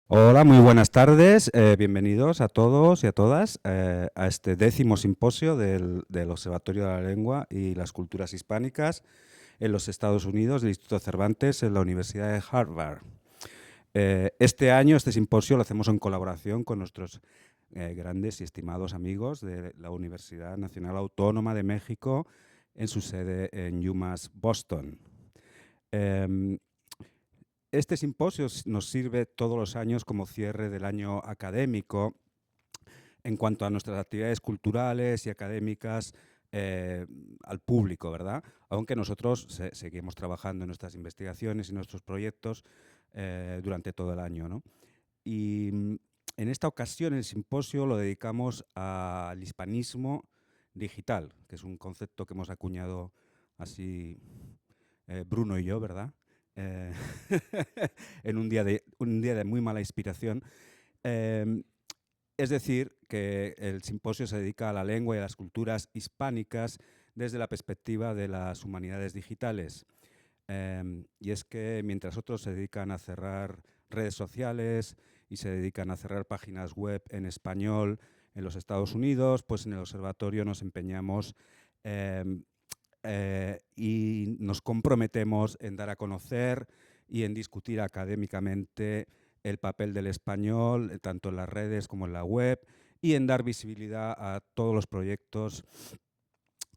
Hola, muy buenas tardes. Bienvenidos a todos y a todas a este 10º simposio del Observatorio de la Lengua y las Culturas Hispánicas en los Estados Unidos del Instituto Cervantes en la Universidad de Harvard. Este año este simposio lo hacemos en colaboración con nuestros grandes y estimados amigos de la Universidad Nacional Autónoma de México en su sede en UMass, Boston. Este simposio nos sirve todos los años como cierre del año académico en cuanto a nuestras actividades culturales y académicas al público, ¿verdad? Aunque nosotros seguimos trabajando en nuestras investigaciones y nuestros proyectos durante todo el año, ¿no? Y en esta ocasión el simposio lo dedicamos al hispanismo digital, que es un concepto que hemos acuñado así Bruno y yo, ¿verdad? Eh, en un día de muy mala inspiración. Eh, es decir, que el simposio se dedica a la lengua y a las culturas hispánicas desde la perspectiva de las humanidades digitales. Y es que mientras otros se dedican a cerrar redes sociales y se dedican a cerrar páginas web en español en los Estados Unidos, pues en el observatorio nos empeñamos y nos comprometemos en dar a conocer y en discutir académicamente el papel del español, tanto en las redes como en la web, y en dar visibilidad a todos los proyectos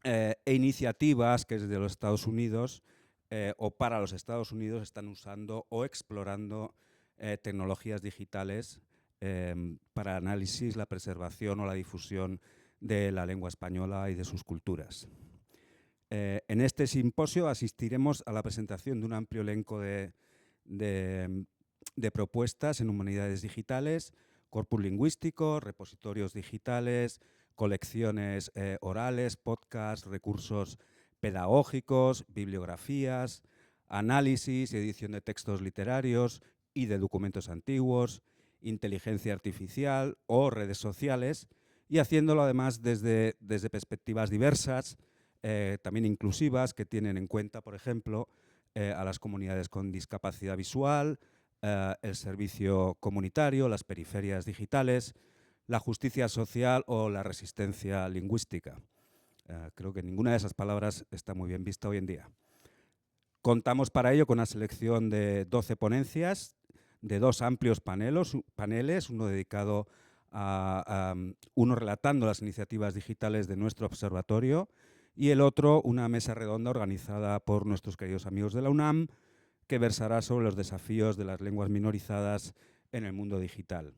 e iniciativas que desde los Estados Unidos o para los Estados Unidos están usando o explorando tecnologías digitales para análisis, la preservación o la difusión de la lengua española y de sus culturas. En este simposio asistiremos a la presentación de un amplio elenco de propuestas en humanidades digitales, corpus lingüístico, repositorios digitales, colecciones orales, podcasts, recursos pedagógicos, bibliografías, análisis y edición de textos literarios y de documentos antiguos, inteligencia artificial o redes sociales, y haciéndolo además desde perspectivas diversas, también inclusivas, que tienen en cuenta, por ejemplo, a las comunidades con discapacidad visual, el servicio comunitario, las periferias digitales, la justicia social o la resistencia lingüística. Creo que ninguna de esas palabras está muy bien vista hoy en día. Contamos para ello con una selección de 12 ponencias, de 2 amplios paneles, uno dedicado uno relatando las iniciativas digitales de nuestro observatorio y el otro una mesa redonda organizada por nuestros queridos amigos de la UNAM que versará sobre los desafíos de las lenguas minorizadas en el mundo digital.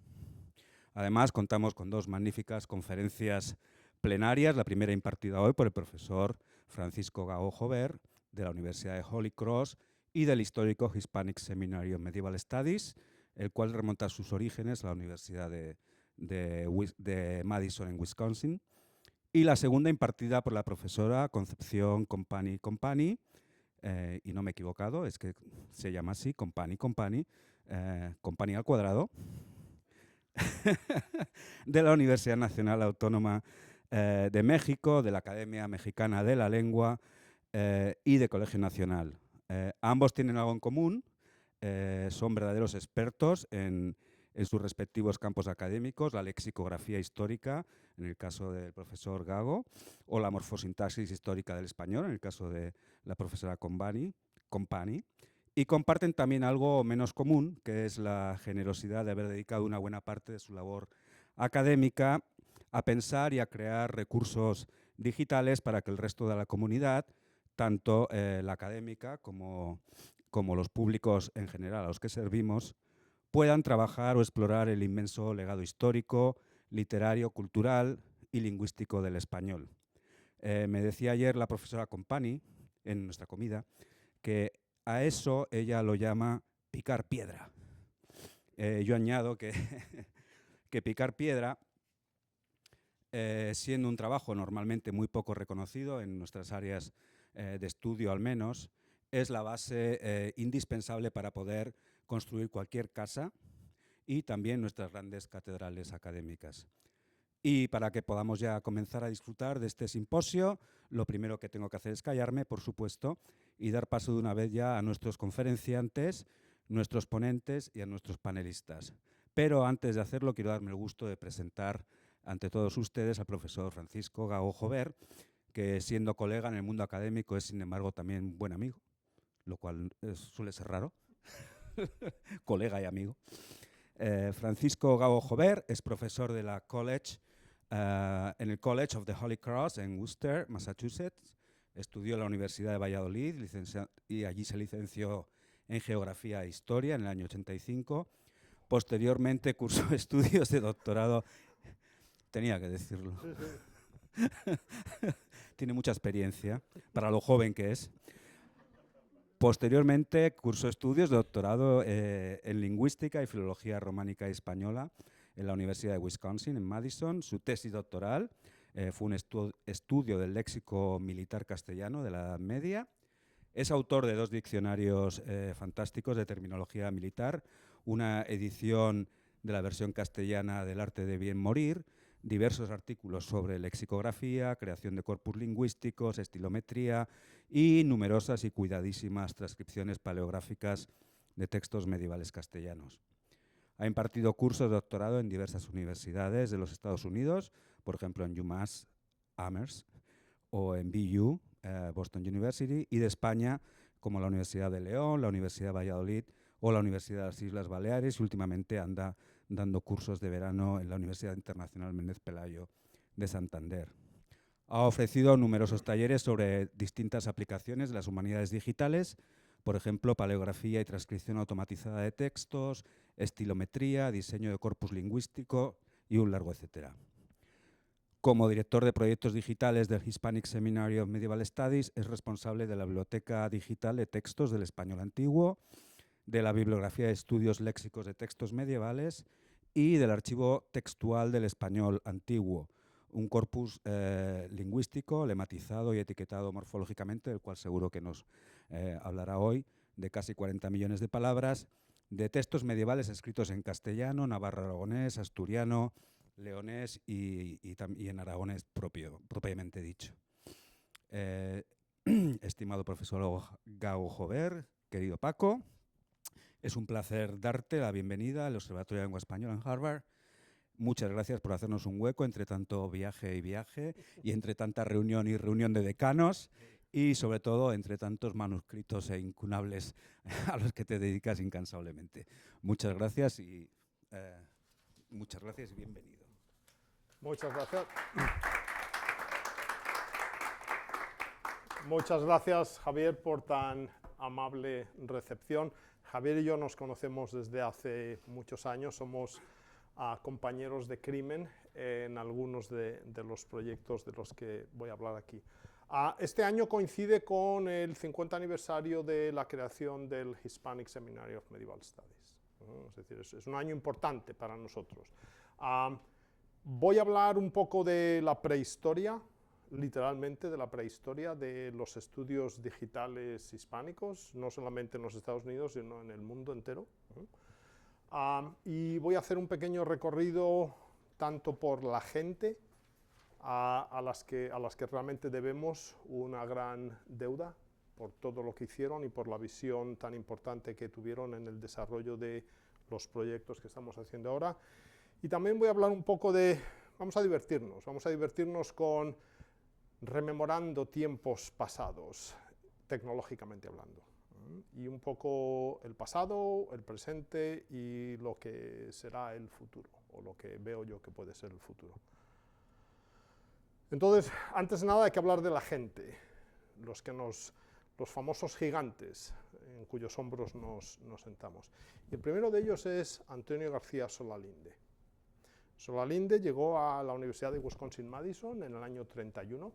Además, contamos con 2 magníficas conferencias plenarias, la primera impartida hoy por el profesor Francisco Gago Jover, de la Universidad de Holy Cross y del histórico Hispanic Seminary of Medieval Studies, el cual remonta a sus orígenes a la Universidad de Madison en Wisconsin, y la segunda impartida por la profesora Concepción Company, y no me he equivocado, es que se llama así, Company, Company al cuadrado, de la Universidad Nacional Autónoma de México, de la Academia Mexicana de la Lengua y de Colegio Nacional. Ambos tienen algo en común, son verdaderos expertos en sus respectivos campos académicos, la lexicografía histórica, en el caso del profesor Gago, o la morfosintaxis histórica del español, en el caso de la profesora Company, y comparten también algo menos común, que es la generosidad de haber dedicado una buena parte de su labor académica a pensar y a crear recursos digitales para que el resto de la comunidad, tanto la académica como los públicos en general a los que servimos, puedan trabajar o explorar el inmenso legado histórico, literario, cultural y lingüístico del español. Me decía ayer la profesora Company, en nuestra comida, que a eso ella lo llama picar piedra. Yo añado que, que picar piedra, siendo un trabajo normalmente muy poco reconocido en nuestras áreas de estudio al menos, es la base indispensable para poder construir cualquier casa y también nuestras grandes catedrales académicas. Y para que podamos ya comenzar a disfrutar de este simposio, lo primero que tengo que hacer es callarme, por supuesto, y dar paso de una vez ya a nuestros conferenciantes, nuestros ponentes y a nuestros panelistas. Pero antes de hacerlo, quiero darme el gusto de presentar ante todos ustedes al profesor Francisco Gago Jover, que siendo colega en el mundo académico es, sin embargo, también buen amigo, lo cual suele ser raro, colega y amigo. Francisco Gago Jover es profesor de la en el College of the Holy Cross en Worcester, Massachusetts. Estudió en la Universidad de Valladolid y allí se licenció en Geografía e Historia en el año 85. Posteriormente cursó estudios de doctorado. Tenía que decirlo. Sí, sí. Tiene mucha experiencia para lo joven que es. Posteriormente cursó estudios de doctorado en Lingüística y Filología Románica y Española en la Universidad de Wisconsin, en Madison. Su tesis doctoral fue un estudio del léxico militar castellano de la Edad Media. Es autor de 2 diccionarios fantásticos de terminología militar, una edición de la versión castellana del Arte de Bien Morir, diversos artículos sobre lexicografía, creación de corpus lingüísticos, estilometría y numerosas y cuidadísimas transcripciones paleográficas de textos medievales castellanos. Ha impartido cursos de doctorado en diversas universidades de los Estados Unidos, por ejemplo en UMass Amherst o en BU, Boston University, y de España como la Universidad de León, la Universidad de Valladolid o la Universidad de las Islas Baleares, y últimamente anda dando cursos de verano en la Universidad Internacional Méndez Pelayo de Santander. Ha ofrecido numerosos talleres sobre distintas aplicaciones de las humanidades digitales, por ejemplo, paleografía y transcripción automatizada de textos, estilometría, diseño de corpus lingüístico y un largo etcétera. Como director de proyectos digitales del Hispanic Seminary of Medieval Studies, es responsable de la Biblioteca Digital de Textos del Español Antiguo, de la Bibliografía de Estudios Léxicos de Textos Medievales y del Archivo Textual del Español Antiguo, un corpus lingüístico, lematizado y etiquetado morfológicamente, del cual seguro que nos hablará hoy, de casi 40 millones de palabras, de textos medievales escritos en castellano, navarro-aragonés, asturiano, leonés y en aragonés propiamente dicho. Estimado profesor Gago Jover, querido Paco, es un placer darte la bienvenida al Observatorio de Lengua Española en Harvard. Muchas gracias por hacernos un hueco entre tanto viaje y viaje y entre tanta reunión y reunión de decanos y sobre todo entre tantos manuscritos e incunables a los que te dedicas incansablemente. Muchas gracias y bienvenido. Muchas gracias. Muchas gracias, Javier, por tan amable recepción. Javier y yo nos conocemos desde hace muchos años, somos compañeros de crimen en algunos de los proyectos de los que voy a hablar aquí. Este año coincide con el 50 aniversario de la creación del Hispanic Seminary of Medieval Studies. Es decir, es un año importante para nosotros. Voy a hablar un poco de la prehistoria, literalmente de la prehistoria de los estudios digitales hispánicos, no solamente en los Estados Unidos, sino en el mundo entero. Y voy a hacer un pequeño recorrido tanto por la gente a las que realmente debemos una gran deuda por todo lo que hicieron y por la visión tan importante que tuvieron en el desarrollo de los proyectos que estamos haciendo ahora. Y también voy a hablar un poco de, vamos a divertirnos con rememorando tiempos pasados, tecnológicamente hablando. Y un poco el pasado, el presente y lo que será el futuro, o lo que veo yo que puede ser el futuro. Entonces, antes de nada hay que hablar de la gente, los famosos gigantes en cuyos hombros nos sentamos. Y el primero de ellos es Antonio García Solalinde. Solalinde llegó a la Universidad de Wisconsin-Madison en el año 31.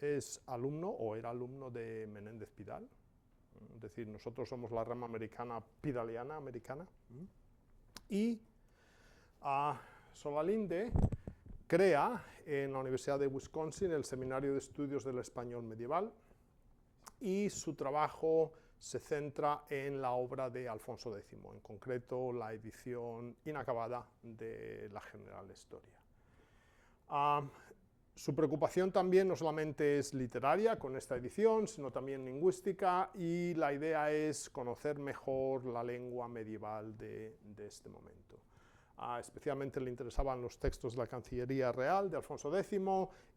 Es alumno, o era alumno, de Menéndez Pidal. Es decir, nosotros somos la rama americana, pidaliana americana. Y Solalinde crea en la Universidad de Wisconsin el Seminario de Estudios del Español Medieval, y su trabajo se centra en la obra de Alfonso X, en concreto la edición inacabada de la General Historia. Su preocupación también no solamente es literaria con esta edición, sino también lingüística, y la idea es conocer mejor la lengua medieval de este momento. Especialmente le interesaban los textos de la Cancillería Real de Alfonso X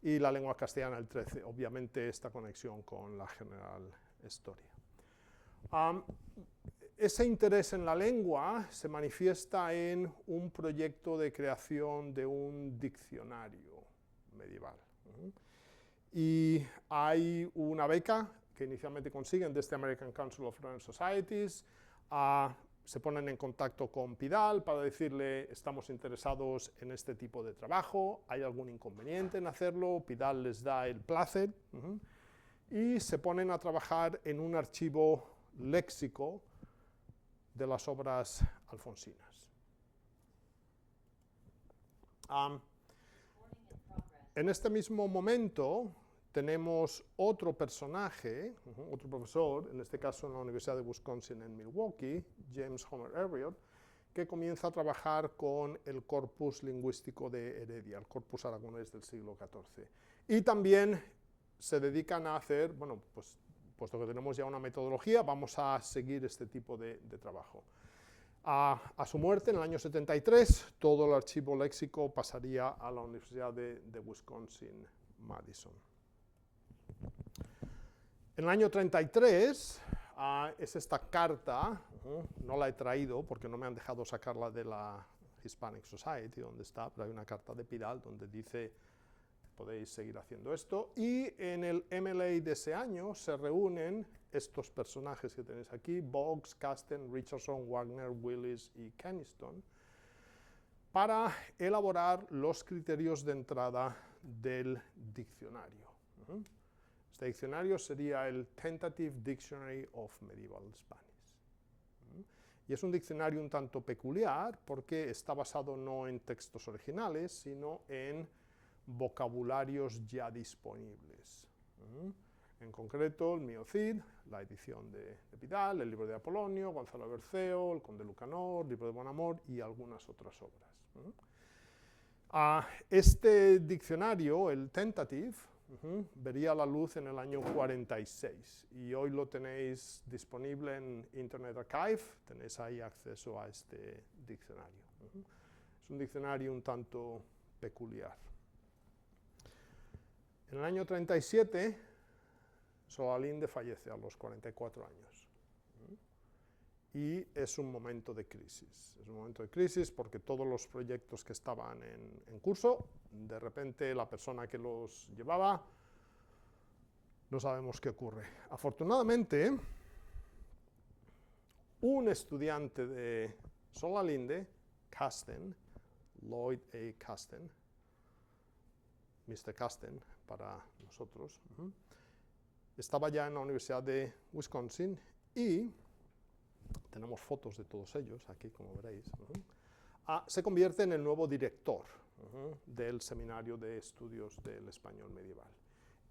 y la lengua castellana del XIII, obviamente esta conexión con la General Historia. Ese interés en la lengua se manifiesta en un proyecto de creación de un diccionario medieval. Y hay una beca que inicialmente consiguen desde American Council of Learned Societies, se ponen en contacto con Pidal para decirle estamos interesados en este tipo de trabajo, hay algún inconveniente en hacerlo, Pidal les da el placer, y se ponen a trabajar en un archivo léxico de las obras alfonsinas. En este mismo momento tenemos otro personaje, otro profesor, en este caso en la Universidad de Wisconsin en Milwaukee, James Homer Heriot, que comienza a trabajar con el corpus lingüístico de Heredia, el corpus aragonés del siglo XIV. Y también se dedican a hacer, bueno, pues puesto que tenemos ya una metodología, vamos a seguir este tipo de trabajo. A su muerte, en el año 73, todo el archivo léxico pasaría a la Universidad de Wisconsin-Madison. En el año 33 es esta carta, no la he traído porque no me han dejado sacarla de la Hispanic Society, donde está, pero hay una carta de Pidal donde dice podéis seguir haciendo esto, y en el MLA de ese año se reúnen estos personajes que tenéis aquí, Boggs, Kasten, Richardson, Wagner, Willis y Keniston, para elaborar los criterios de entrada del diccionario. Este diccionario sería el Tentative Dictionary of Medieval Spanish. Y es un diccionario un tanto peculiar porque está basado no en textos originales, sino en vocabularios ya disponibles. En concreto, el Miocid, la edición de Pidal, el libro de Apolonio, Gonzalo Berceo, el Conde Lucanor, el libro de Bonamor y algunas otras obras. Este diccionario, el Tentative, vería la luz en el año 46 y hoy lo tenéis disponible en Internet Archive, tenéis ahí acceso a este diccionario. Es un diccionario un tanto peculiar. En el año 37, Solalinde fallece a los 44 años. Y es un momento de crisis. Es un momento de crisis porque todos los proyectos que estaban en curso, de repente la persona que los llevaba, no sabemos qué ocurre. Afortunadamente, un estudiante de Solalinde, Kasten, Lloyd A. Kasten, Mr. Kasten para nosotros, estaba ya en la Universidad de Wisconsin y tenemos fotos de todos ellos aquí, como veréis, se convierte en el nuevo director del Seminario de Estudios del Español Medieval.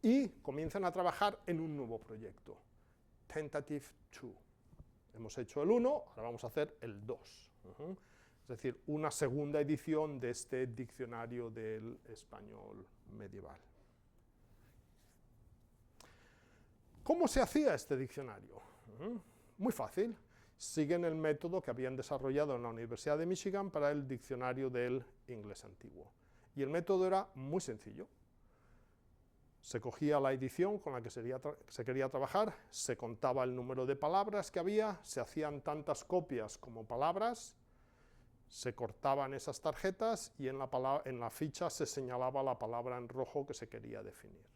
Y comienzan a trabajar en un nuevo proyecto, Tentative 2. Hemos hecho el 1, ahora vamos a hacer el 2. Es decir, una segunda edición de este diccionario del español medieval. ¿Cómo se hacía este diccionario? Muy fácil. Siguen el método que habían desarrollado en la Universidad de Michigan para el diccionario del inglés antiguo. Y el método era muy sencillo. Se cogía la edición con la que se quería trabajar, se contaba el número de palabras que había, se hacían tantas copias como palabras, se cortaban esas tarjetas y en la ficha se señalaba la palabra en rojo que se quería definir.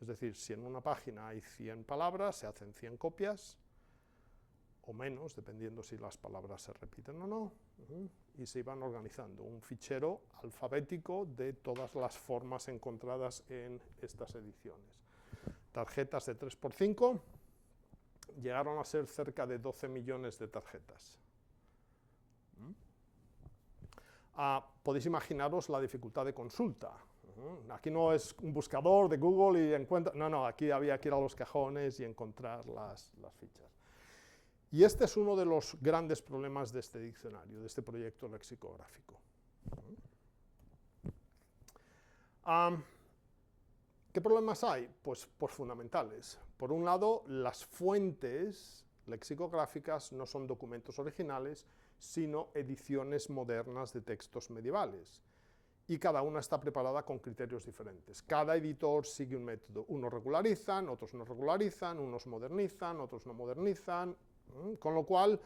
Es decir, si en una página hay 100 palabras, se hacen 100 copias, o menos, dependiendo si las palabras se repiten o no, y se iban organizando un fichero alfabético de todas las formas encontradas en estas ediciones. Tarjetas de 3×5 llegaron a ser cerca de 12 millones de tarjetas. Podéis imaginaros la dificultad de consulta. Aquí no es un buscador de Google y encuentra... No, aquí había que ir a los cajones y encontrar las fichas. Y este es uno de los grandes problemas de este diccionario, de este proyecto lexicográfico. ¿Qué problemas hay? Pues fundamentales. Por un lado, las fuentes lexicográficas no son documentos originales, sino ediciones modernas de textos medievales. Y cada una está preparada con criterios diferentes. Cada editor sigue un método. Unos regularizan, otros no regularizan, unos modernizan, otros no modernizan, con lo cual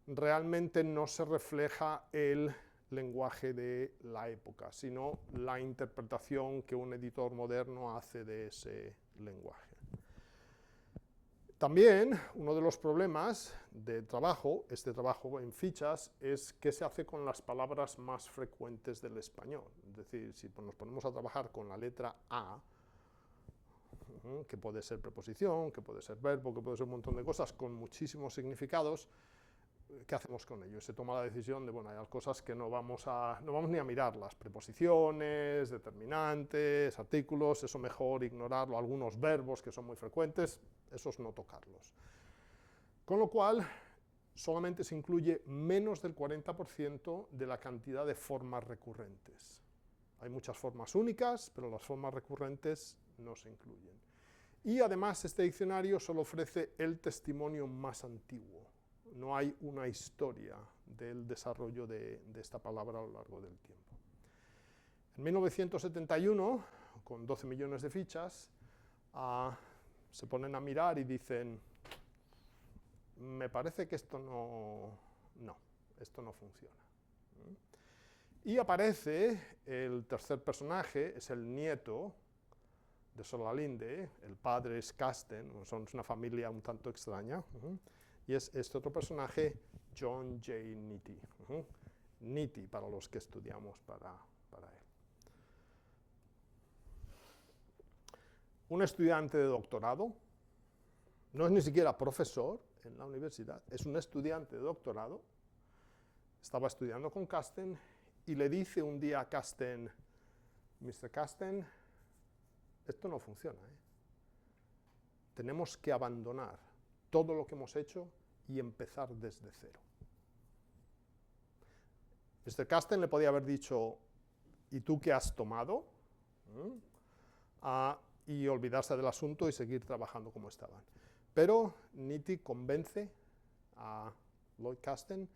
realmente no se refleja el lenguaje de la época, sino la interpretación que un editor moderno hace de ese lenguaje. También uno de los problemas de trabajo, este trabajo en fichas, es qué se hace con las palabras más frecuentes del español. Es decir, si nos ponemos a trabajar con la letra A, que puede ser preposición, que puede ser verbo, que puede ser un montón de cosas con muchísimos significados, ¿qué hacemos con ello? Se toma la decisión de, bueno, hay cosas que no vamos ni a mirarlas, preposiciones, determinantes, artículos, eso mejor ignorarlo, algunos verbos que son muy frecuentes, esos no tocarlos. Con lo cual, solamente se incluye menos del 40% de la cantidad de formas recurrentes. Hay muchas formas únicas, pero las formas recurrentes no se incluyen. Y además, este diccionario solo ofrece el testimonio más antiguo. No hay una historia del desarrollo de esta palabra a lo largo del tiempo. En 1971, con 12 millones de fichas, se ponen a mirar y dicen, me parece que esto no funciona. Y aparece el tercer personaje, es el nieto de Solalinde, el padre es Casten, son una familia un tanto extraña, y es este otro personaje, John J. Nitti. Nitti, para los que estudiamos para él. Un estudiante de doctorado, no es ni siquiera profesor en la universidad, es un estudiante de doctorado, estaba estudiando con Casten y le dice un día a Casten, Mr. Casten, esto no funciona, tenemos que abandonar todo lo que hemos hecho y empezar desde cero. Mr. Casten le podía haber dicho, ¿y tú qué has tomado? Y olvidarse del asunto y seguir trabajando como estaban. Pero Nitti convence a Lloyd Casten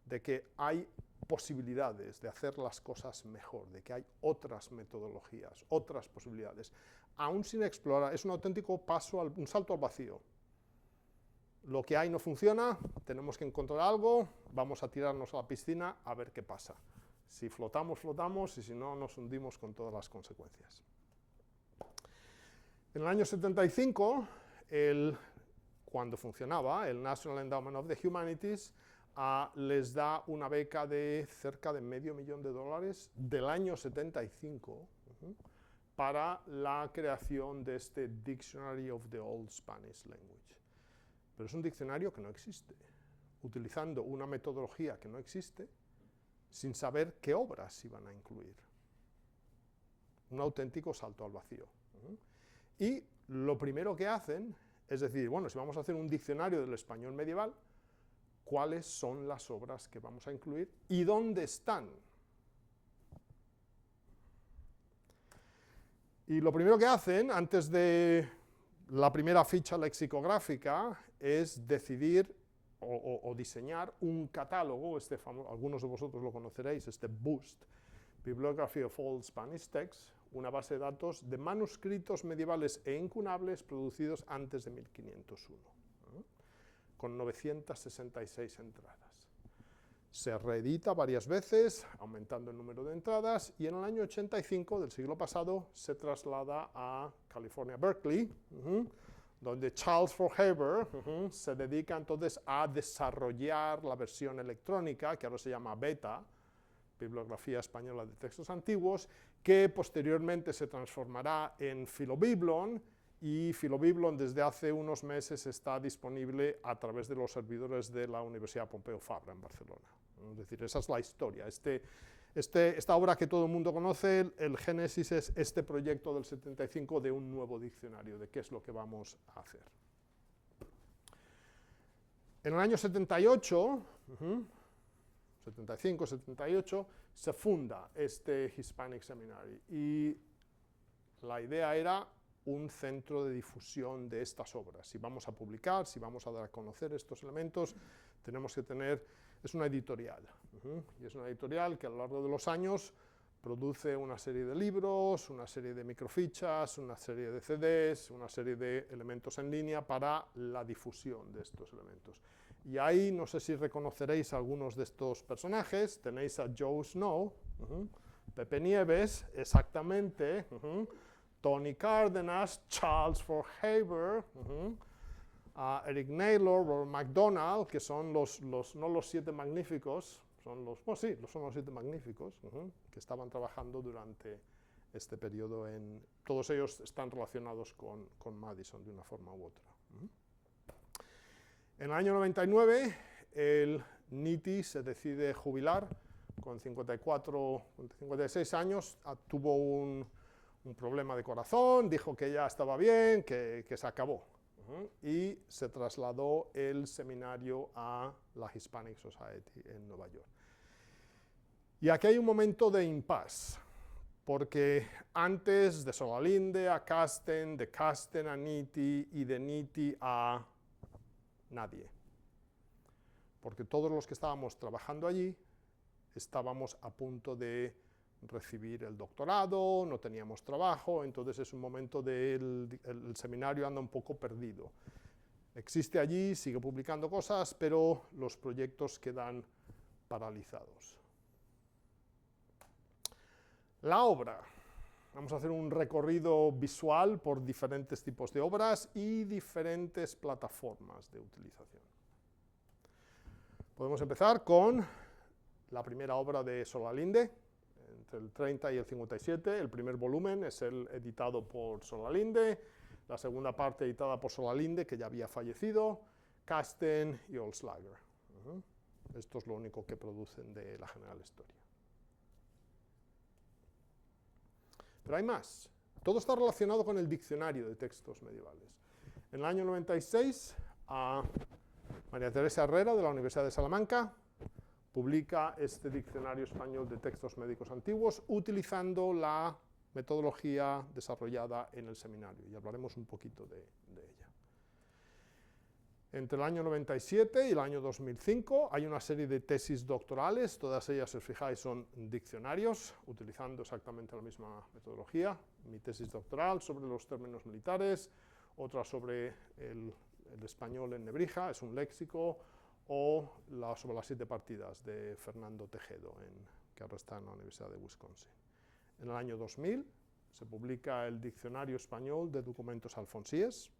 de que hay posibilidades de hacer las cosas mejor, de que hay otras metodologías, otras posibilidades. Aún sin explorar, es un auténtico un salto al vacío. Lo que hay no funciona, tenemos que encontrar algo, vamos a tirarnos a la piscina a ver qué pasa. Si flotamos, flotamos, y si no, nos hundimos con todas las consecuencias. En el año 75, cuando funcionaba, el National Endowment of the Humanities les da una beca de cerca de $500,000 del año 75 para la creación de este Dictionary of the Old Spanish Language. Pero es un diccionario que no existe, utilizando una metodología que no existe, sin saber qué obras iban a incluir. Un auténtico salto al vacío. Y lo primero que hacen es decir, bueno, si vamos a hacer un diccionario del español medieval, ¿cuáles son las obras que vamos a incluir y dónde están? Y lo primero que hacen, antes de la primera ficha lexicográfica, es decidir o diseñar un catálogo, algunos de vosotros lo conoceréis, este BOOST, Bibliography of Old Spanish Texts, una base de datos de manuscritos medievales e incunables producidos antes de 1501, con 966 entradas. Se reedita varias veces, aumentando el número de entradas, y en el año 85 del siglo pasado se traslada a California, Berkeley, donde Charles Forhaber se dedica entonces a desarrollar la versión electrónica, que ahora se llama Beta, Bibliografía Española de Textos Antiguos, que posteriormente se transformará en Philobiblon, y Philobiblon desde hace unos meses está disponible a través de los servidores de la Universidad Pompeu Fabra en Barcelona. Es decir, esa es la historia. Esta obra que todo el mundo conoce, el génesis es este proyecto del 75 de un nuevo diccionario, de qué es lo que vamos a hacer. En el año 78, 75, 78, se funda este Hispanic Seminary, y la idea era un centro de difusión de estas obras. Si vamos a publicar, si vamos a dar a conocer estos elementos, tenemos que tener, es una editorial, y es una editorial que a lo largo de los años produce una serie de libros, una serie de microfichas, una serie de CDs, una serie de elementos en línea para la difusión de estos elementos. Y ahí, no sé si reconoceréis algunos de estos personajes, tenéis a Joe Snow, Pepe Nieves, exactamente, Tony Cárdenas, Charles Forhaber, Eric Naylor, Robert MacDonald, que son no los siete magníficos, son los siete magníficos, que estaban trabajando durante este periodo. Todos ellos están relacionados con Madison de una forma u otra. En el año 99, el Nitti se decide jubilar con 56 años, tuvo un problema de corazón, dijo que ya estaba bien, que se acabó, y se trasladó el seminario a la Hispanic Society en Nueva York. Y aquí hay un momento de impasse, porque antes de Solalinde a Kasten, de Kasten a Nitti y de Nitti a nadie, porque todos los que estábamos trabajando allí estábamos a punto de recibir el doctorado, no teníamos trabajo, entonces es un momento el seminario anda un poco perdido. Existe allí, sigue publicando cosas, pero los proyectos quedan paralizados. La obra. Vamos a hacer un recorrido visual por diferentes tipos de obras y diferentes plataformas de utilización. Podemos empezar con la primera obra de Solalinde, entre el 30 y el 57. El primer volumen es el editado por Solalinde, la segunda parte editada por Solalinde, que ya había fallecido, Kasten y Oldslager. Esto es lo único que producen de la General Historia. Pero hay más. Todo está relacionado con el diccionario de textos medievales. En el año 96, María Teresa Herrera, de la Universidad de Salamanca, publica este diccionario español de textos médicos antiguos, utilizando la metodología desarrollada en el seminario, y hablaremos un poquito de ella. Entre el año 97 y el año 2005 hay una serie de tesis doctorales, todas ellas, si os fijáis, son diccionarios, utilizando exactamente la misma metodología. Mi tesis doctoral sobre los términos militares, otra sobre el español en Nebrija, es un léxico, o sobre las 7 partidas de Fernando Tejedo, que ahora está en la Universidad de Wisconsin. En el año 2000 se publica el Diccionario Español de Documentos Alfonsíes,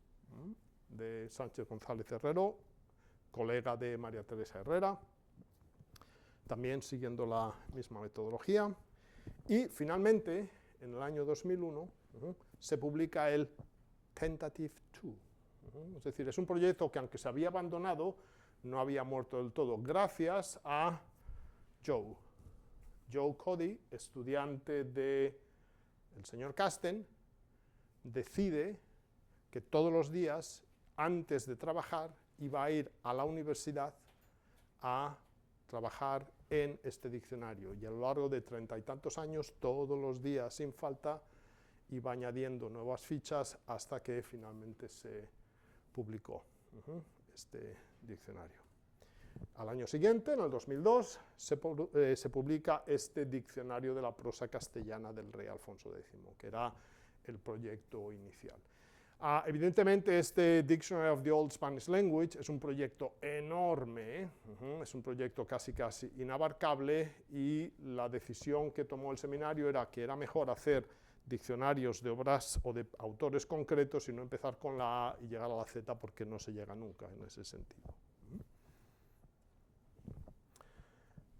de Sánchez González Herrero, colega de María Teresa Herrera, también siguiendo la misma metodología. Y finalmente, en el año 2001, se publica el Tentative 2. Es decir, es un proyecto que, aunque se había abandonado, no había muerto del todo, gracias a Joe Cody, estudiante del señor Kasten, decide que todos los días, antes de trabajar, iba a ir a la universidad a trabajar en este diccionario, y a lo largo de 30 y tantos años, todos los días, sin falta, iba añadiendo nuevas fichas hasta que finalmente se publicó este diccionario. Al año siguiente, en el 2002, se publica este diccionario de la prosa castellana del rey Alfonso X, que era el proyecto inicial. Evidentemente, este Dictionary of the Old Spanish Language es un proyecto enorme, es un proyecto casi inabarcable, y la decisión que tomó el seminario era que era mejor hacer diccionarios de obras o de autores concretos y no empezar con la A y llegar a la Z, porque no se llega nunca en ese sentido.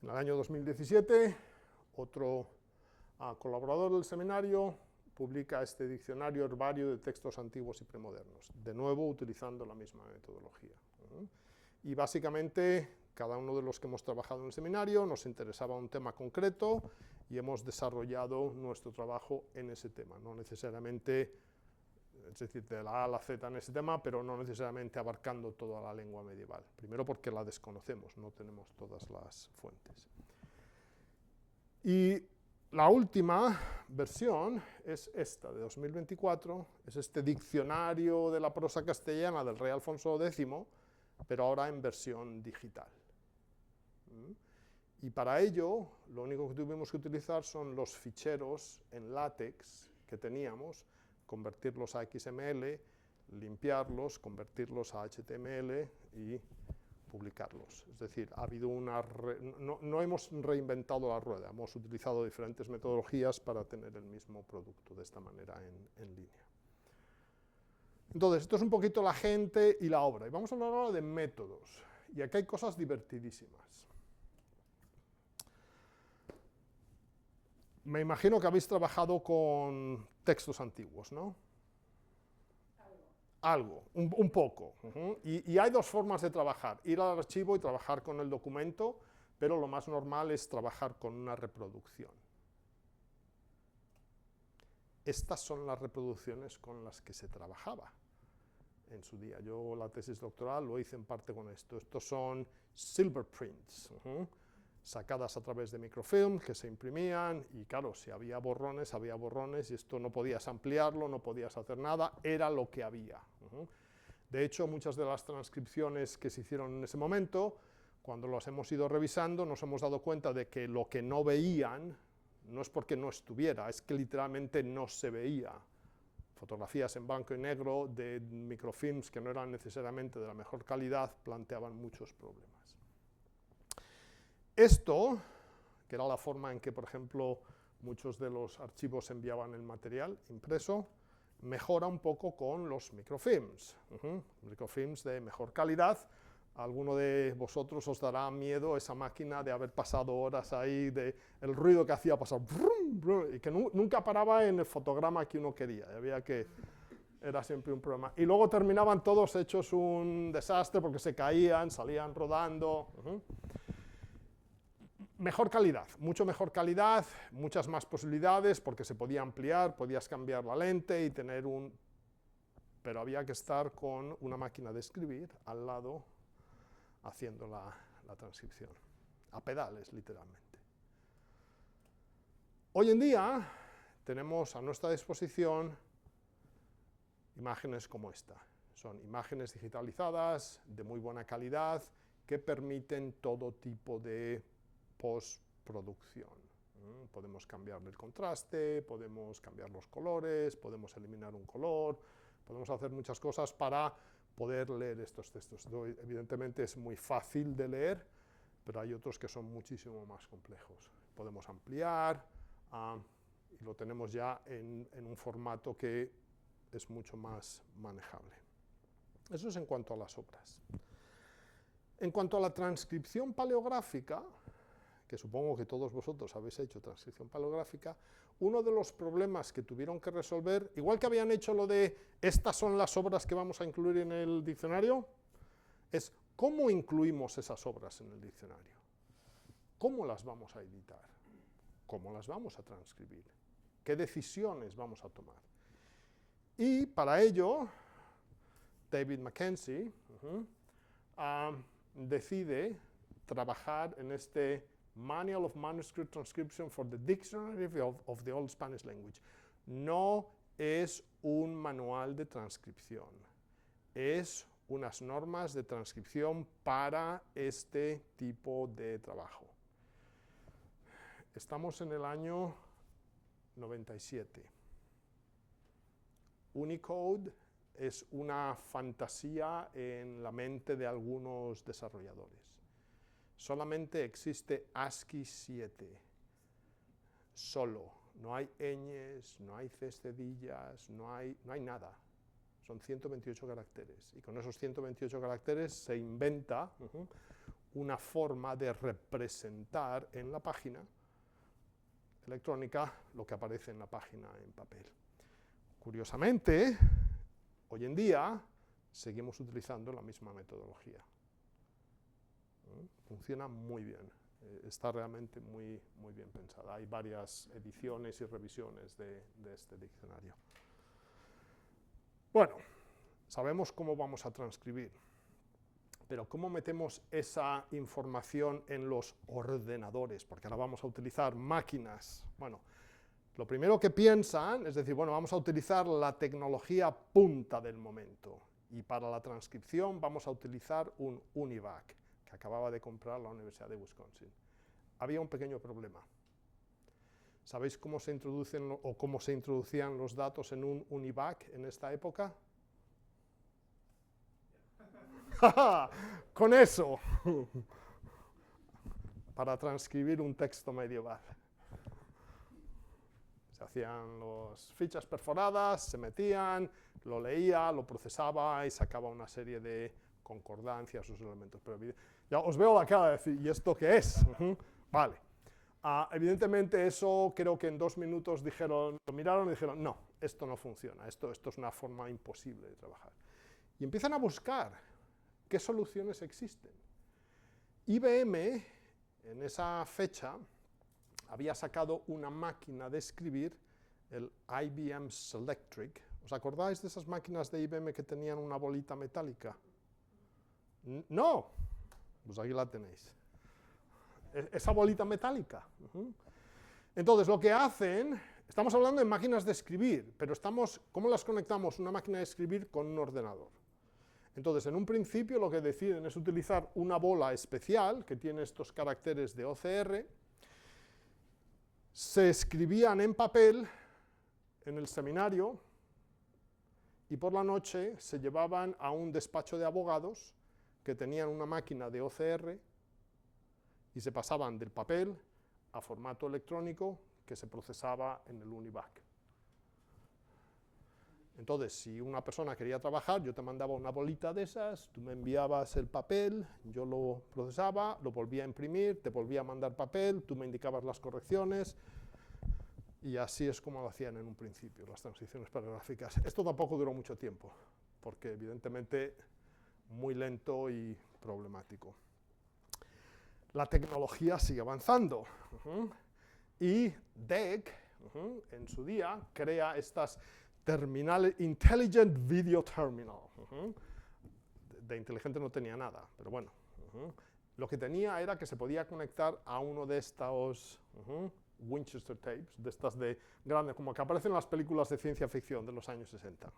En el año 2017, otro colaborador del seminario publica este diccionario herbario de textos antiguos y premodernos, de nuevo utilizando la misma metodología. Y básicamente, cada uno de los que hemos trabajado en el seminario nos interesaba un tema concreto y hemos desarrollado nuestro trabajo en ese tema, no necesariamente, es decir, de la A a la Z en ese tema, pero no necesariamente abarcando toda la lengua medieval. Primero porque la desconocemos, no tenemos todas las fuentes. Y La última versión es esta, de 2024, es este diccionario de la prosa castellana del rey Alfonso X, pero ahora en versión digital. Y para ello, lo único que tuvimos que utilizar son los ficheros en látex que teníamos, convertirlos a XML, limpiarlos, convertirlos a HTML y publicarlos. Es decir, ha habido no hemos reinventado la rueda, hemos utilizado diferentes metodologías para tener el mismo producto de esta manera en línea. Entonces, esto es un poquito la gente y la obra. Y vamos a hablar ahora de métodos. Y aquí hay cosas divertidísimas. Me imagino que habéis trabajado con textos antiguos, ¿no? Algo, un poco. Y hay dos formas de trabajar, ir al archivo y trabajar con el documento, pero lo más normal es trabajar con una reproducción. Estas son las reproducciones con las que se trabajaba en su día. Yo la tesis doctoral lo hice en parte con esto. Estos son silver prints, sacadas a través de microfilm que se imprimían, y claro, si había borrones, y esto no podías ampliarlo, no podías hacer nada, era lo que había. De hecho, muchas de las transcripciones que se hicieron en ese momento, cuando las hemos ido revisando, nos hemos dado cuenta de que lo que no veían, no es porque no estuviera, es que literalmente no se veía. Fotografías en blanco y negro de microfilms que no eran necesariamente de la mejor calidad, planteaban muchos problemas. Esto, que era la forma en que, por ejemplo, muchos de los archivos enviaban el material impreso, mejora un poco con los microfilms. Microfilms de mejor calidad. A alguno de vosotros os dará miedo esa máquina de haber pasado horas ahí, de el ruido que hacía pasar, brum, brum, y que nunca paraba en el fotograma que uno quería. Era siempre un problema. Y luego terminaban todos hechos un desastre porque se caían, salían rodando. Mejor calidad, mucho mejor calidad, muchas más posibilidades porque se podía ampliar, podías cambiar la lente y tener pero había que estar con una máquina de escribir al lado haciendo la transcripción, a pedales literalmente. Hoy en día tenemos a nuestra disposición imágenes como esta. Son imágenes digitalizadas de muy buena calidad que permiten todo tipo de postproducción. Podemos cambiarle el contraste, podemos cambiar los colores, podemos eliminar un color, podemos hacer muchas cosas para poder leer estos textos. Evidentemente es muy fácil de leer, pero hay otros que son muchísimo más complejos. Podemos ampliar y lo tenemos ya en un formato que es mucho más manejable. Eso es en cuanto a las obras. En cuanto a la transcripción paleográfica, que supongo que todos vosotros habéis hecho transcripción paleográfica, uno de los problemas que tuvieron que resolver, igual que habían hecho lo de estas son las obras que vamos a incluir en el diccionario, es cómo incluimos esas obras en el diccionario, cómo las vamos a editar, cómo las vamos a transcribir, qué decisiones vamos a tomar. Y para ello, David Mackenzie decide trabajar en este Manual of Manuscript Transcription for the Dictionary of the Old Spanish Language. No es un manual de transcripción, es unas normas de transcripción para este tipo de trabajo. Estamos en el año 97. Unicode es una fantasía en la mente de algunos desarrolladores. Solamente existe ASCII 7, solo. No hay ñes, no hay cedillas, no hay nada. Son 128 caracteres. Y con esos 128 caracteres se inventa una forma de representar en la página electrónica lo que aparece en la página en papel. Curiosamente, hoy en día seguimos utilizando la misma metodología. Funciona muy bien, está realmente muy bien pensada. Hay varias ediciones y revisiones de este diccionario. Bueno, sabemos cómo vamos a transcribir. pero ¿cómo metemos esa información en los ordenadores? Porque ahora vamos a utilizar máquinas. Bueno, lo primero que piensan es decir, bueno, vamos a utilizar la tecnología punta del momento. Y para la transcripción vamos a utilizar un UNIVAC, que acababa de comprar la Universidad de Wisconsin. Había un pequeño problema. ¿Sabéis cómo se introducen o cómo se introducían los datos en un UNIVAC en esta época? Con eso, para transcribir un texto medieval. Se hacían las fichas perforadas, se metían, lo leía, lo procesaba y sacaba una serie de concordancias, sus elementos. Pero ya os veo la cara de decir, ¿y esto qué es? Vale. Evidentemente eso creo que en 2 minutos dijeron, lo miraron y dijeron, no, esto no funciona, esto es una forma imposible de trabajar. Y empiezan a buscar qué soluciones existen. IBM, en esa fecha, había sacado una máquina de escribir, el IBM Selectric. ¿Os acordáis de esas máquinas de IBM que tenían una bolita metálica? No, pues aquí la tenéis. Esa bolita metálica. Entonces, lo que hacen, estamos hablando de máquinas de escribir, pero ¿cómo las conectamos una máquina de escribir con un ordenador? Entonces, en un principio lo que deciden es utilizar una bola especial que tiene estos caracteres de OCR. Se escribían en papel en el seminario y por la noche se llevaban a un despacho de abogados que tenían una máquina de OCR y se pasaban del papel a formato electrónico que se procesaba en el UNIVAC. Entonces, si una persona quería trabajar, yo te mandaba una bolita de esas, tú me enviabas el papel, yo lo procesaba, lo volvía a imprimir, te volvía a mandar papel, tú me indicabas las correcciones, y así es como lo hacían en un principio, las transiciones paragráficas. Esto tampoco duró mucho tiempo, porque evidentemente muy lento y problemático. La tecnología sigue avanzando, y DEC, en su día, crea estas terminales, Intelligent Video Terminal. De inteligente no tenía nada, pero bueno. Lo que tenía era que se podía conectar a uno de estos Winchester tapes, de estas de grandes, como que aparecen en las películas de ciencia ficción de los años 60.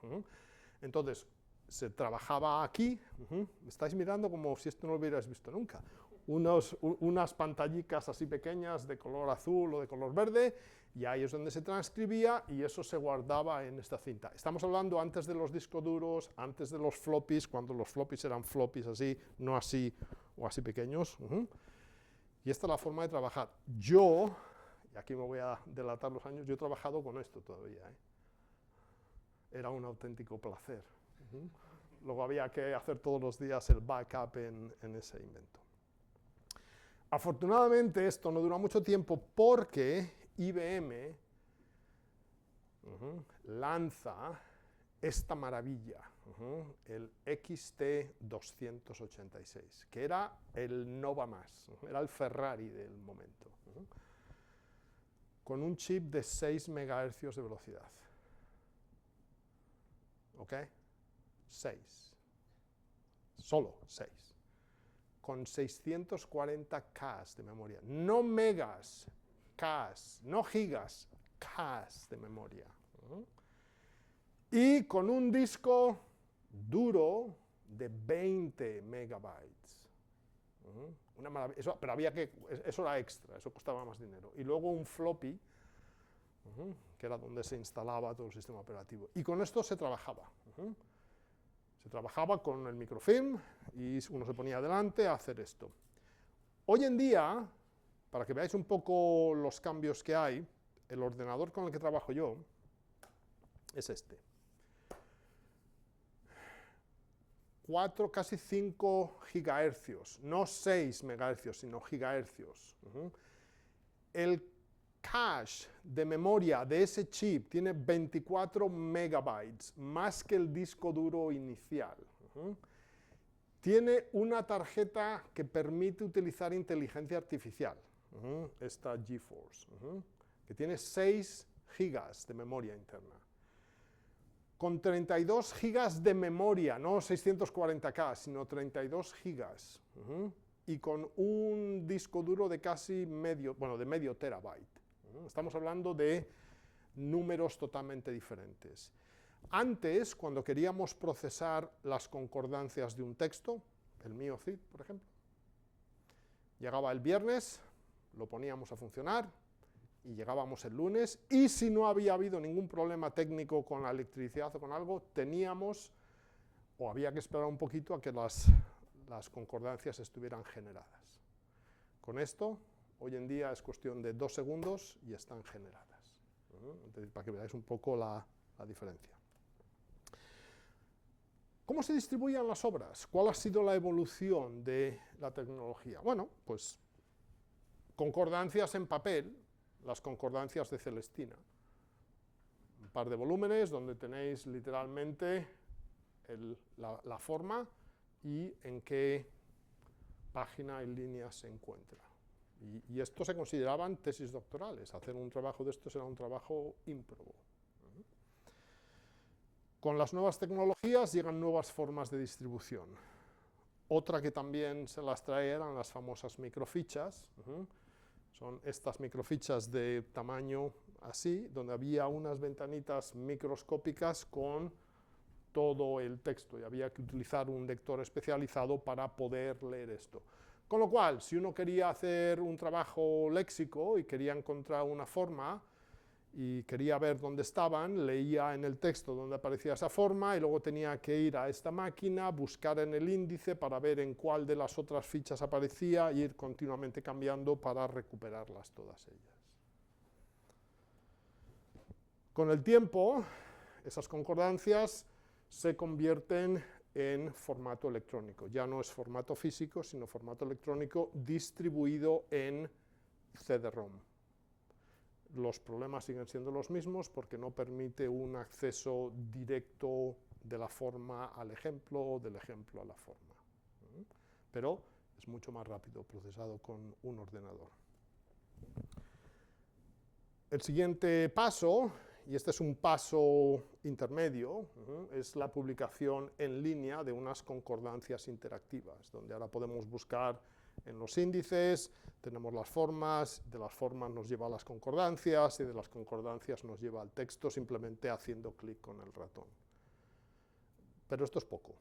Entonces, se trabajaba aquí, me estáis mirando como si esto no lo hubierais visto nunca, unas pantallicas así pequeñas de color azul o de color verde, y ahí es donde se transcribía y eso se guardaba en esta cinta. Estamos hablando antes de los discos duros, antes de los floppies, cuando los floppies eran floppies así, no así o así pequeños. Y esta es la forma de trabajar. Yo, y aquí me voy a delatar los años, yo he trabajado con esto todavía. Era un auténtico placer. Luego había que hacer todos los días el backup en ese invento. Afortunadamente esto no duró mucho tiempo porque IBM lanza esta maravilla, el XT286, que era el Nova Más, era el Ferrari del momento, con un chip de 6 MHz de velocidad. ¿Ok? 6. Solo 6. Con 640 K de memoria. No megas, K, no gigas, K de memoria. Y con un disco duro de 20 megabytes. Una maravilla. Eso, pero eso era extra, eso costaba más dinero. Y luego un floppy, que era donde se instalaba todo el sistema operativo. Y con esto se trabajaba. Se trabajaba con el microfilm y uno se ponía adelante a hacer esto. Hoy en día, para que veáis un poco los cambios que hay, el ordenador con el que trabajo yo es este. 4, casi 5 gigahercios, no 6 megahercios, sino gigahercios. El cache de memoria de ese chip tiene 24 megabytes, más que el disco duro inicial. Tiene una tarjeta que permite utilizar inteligencia artificial, esta GeForce, que tiene 6 gigas de memoria interna. con 32 gigas de memoria, no 640K, sino 32 gigas, y con un disco duro de casi medio terabyte. Estamos hablando de números totalmente diferentes. Antes, cuando queríamos procesar las concordancias de un texto, el mío Cid, por ejemplo, llegaba el viernes, lo poníamos a funcionar, y llegábamos el lunes, y si no había habido ningún problema técnico con la electricidad o con algo, teníamos, o había que esperar un poquito a que las concordancias estuvieran generadas. Con esto, hoy en día es cuestión de 2 segundos y están generadas. Entonces, para que veáis un poco la diferencia. ¿Cómo se distribuían las obras? ¿Cuál ha sido la evolución de la tecnología? Bueno, pues concordancias en papel, las concordancias de Celestina. Un par de volúmenes donde tenéis literalmente la forma y en qué página y línea se encuentra. Y esto se consideraban tesis doctorales. Hacer un trabajo de estos era un trabajo ímprobo. Con las nuevas tecnologías llegan nuevas formas de distribución. Otra que también se las trae eran las famosas microfichas. Son estas microfichas de tamaño así, donde había unas ventanitas microscópicas con todo el texto y había que utilizar un lector especializado para poder leer esto. Con lo cual, si uno quería hacer un trabajo léxico y quería encontrar una forma y quería ver dónde estaban, leía en el texto donde aparecía esa forma y luego tenía que ir a esta máquina, buscar en el índice para ver en cuál de las otras fichas aparecía e ir continuamente cambiando para recuperarlas todas ellas. Con el tiempo, esas concordancias se convierten en formato electrónico. Ya no es formato físico, sino formato electrónico distribuido en CD-ROM. Los problemas siguen siendo los mismos porque no permite un acceso directo de la forma al ejemplo o del ejemplo a la forma. Pero es mucho más rápido procesado con un ordenador. El siguiente paso, y este es un paso intermedio, es la publicación en línea de unas concordancias interactivas, donde ahora podemos buscar en los índices, tenemos las formas, de las formas nos lleva a las concordancias y de las concordancias nos lleva al texto simplemente haciendo clic con el ratón. Pero esto es poco.